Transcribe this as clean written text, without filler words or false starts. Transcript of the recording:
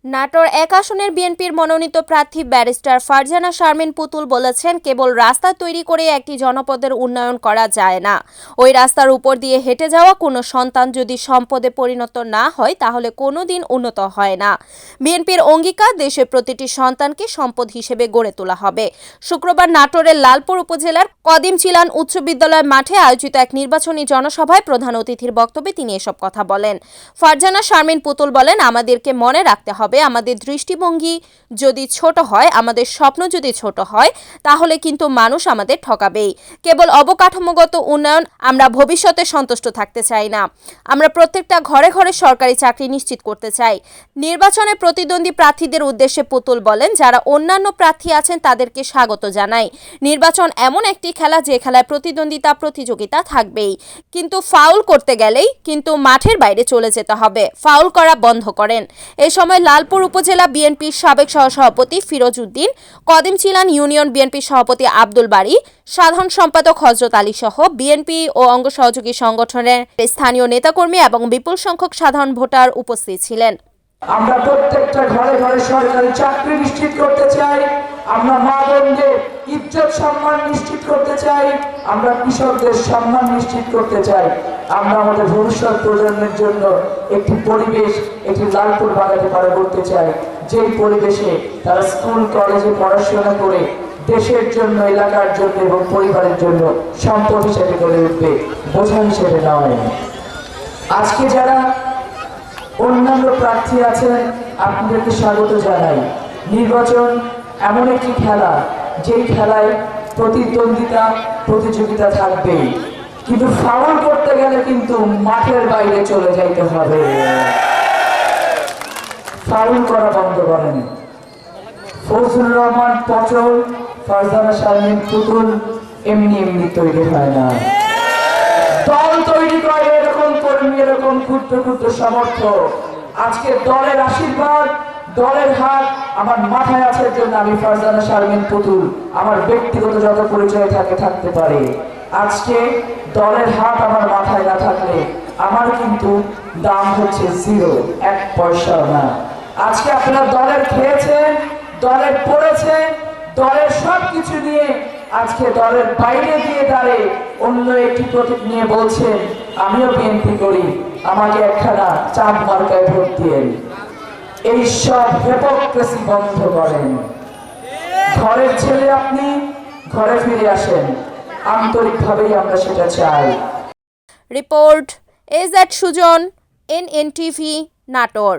নাটোর ১ আসনের বিএনপির মনোনীত প্রার্থী ব্যারিস্টার ফারজানা শারমিন পুতুল বলেছেন, কেবল রাস্তা তৈরি করে একটি জনপদের উন্নয়ন করা যায় না। ওই রাস্তার উপর দিয়ে হেঁটে যাওয়া কোনো সন্তান যদি সম্পদে পরিণত না হয় তাহলে কোনোদিন উন্নত হয় না। বিএনপির অঙ্গীকার, দেশের প্রতিটি সন্তানকে সম্পদ হিসেবে গড়ে তোলা হবে। শুক্রবার নাটোরের লালপুর উপজেলার কদিম চিলান উচ্চ বিদ্যালয় মাঠে আয়োজিত এক নির্বাচনী জনসভায় প্রধান অতিথির বক্তব্যে তিনি এসব কথা বলেন। ফারজানা শারমিন পুতুল বলেন, আমাদেরকে মনে রাখতে হবে, আমাদের দৃষ্টিভঙ্গি যদি ছোট হয়, আমাদের স্বপ্ন যদি ছোট হয়, তাহলে কিন্তু মানুষ আমাদের ঠকাবেই। কেবল অবকাঠামোগত উন্নয়ন আমরা ভবিষ্যতে সন্তুষ্ট থাকতে চাই না। আমরা প্রত্যেকটা ঘরে ঘরে সরকারি চাকরি নিশ্চিত করতে চাই। নির্বাচনে প্রতিদ্বন্দ্বী প্রার্থীদের উদ্দেশ্যে পুতুল বলেন, যারা অন্যান্য প্রার্থী আছেন তাদেরকে স্বাগত জানাই। নির্বাচন এমন একটি খেলা যে খেলায় প্রতিযোগিতা থাকবেই, কিন্তু ফাউল করতে গেলেই কিন্তু মাঠের বাইরে চলে যেতে হবে। ফাউল করা বন্ধ করেন। এ সময় লালপুর উপজেলা বিএনপির সাবেক সহসভাপতি ফিরোজ উদ্দিন, কদিম চিলান ইউনিয়ন বিএনপির সভাপতি আব্দুল বারী, সাধারণ সম্পাদক হযরত আলী সহ বিএনপি ও অঙ্গ সহযোগী সংগঠনের স্থানীয় নেতাকর্মী এবং বিপুল সংখ্যক সাধারণ ভোটার উপস্থিত ছিলেন। আমরা প্রত্যেকটা ঘরে ঘরে সরকারি চাকরি নিশ্চিত করতে চাই। আমরা মা বোনদের ইজ্জত সম্মান নিশ্চিত করতে চাই। আমরা কৃষকদের সম্মান নিশ্চিত করতে চাই। আমরা আমাদের ভবিষ্যৎ প্রজন্মের জন্য একটি পরিবেশ, একটি লালপুর বাগাতে পারে করতে চাই, যেই পরিবেশে তারা স্কুল কলেজে পড়াশোনা করে দেশের জন্য, এলাকার জন্য এবং পরিবারের জন্য সম্পদ হিসেবে গড়ে উঠবে, বোঝা হিসেবে নয়। আজকে যারা অন্যান্য প্রার্থী আছেন আপনাদেরকে স্বাগত জানাই। নির্বাচন এমন একটি খেলা, যেই খেলায় প্রতিযোগিতা থাকবেই, কিন্তু ফাউল করতে গেলে কিন্তু মাঠের বাইরে চলে যাইতে হবে। ফাউল করা বন্ধ করেন। ফজলুর রহমান পটল, ফারজানা শারমিন পুতুল এমনি তৈরি হয় না। দল তৈরি করে এরকম কর্মী, এরকম ক্ষুদ্র ক্ষুদ্র সমর্থক। আজকে দলের আশীর্বাদ, দলের হাত আমার মাথায় আছে জন্য আমি ফারজানা শারমিন পুতুল আমার ব্যক্তিগত যত পরিচয় থাকতে পারে। আজকে দলের হাত আমার মাথায় না থাকলে আমার কিন্তু দাম হচ্ছে 0, 1 পয়সাও না। আজকে আপনারা দলের খেয়েছেন, দলের পড়েছেন, দলের সবকিছু নিয়ে আজকে দলের বাইরে গিয়ে দাঁড়িয়ে অন্য একটি প্রতীক নিয়ে বলছেন আমিও বিএনপি করি, আমাকে একখানা চাঁদ মার্কায় ভোট দিয়েন। এই সব হিপোক্রেসি বন্ধ করেন। ঘরের ছেলে আপনি, ঘরে ফিরে আসেন। আন্তরিকভাবেই আমরা সেটা চাই। Report AZ Sujon, NNTV, Natore.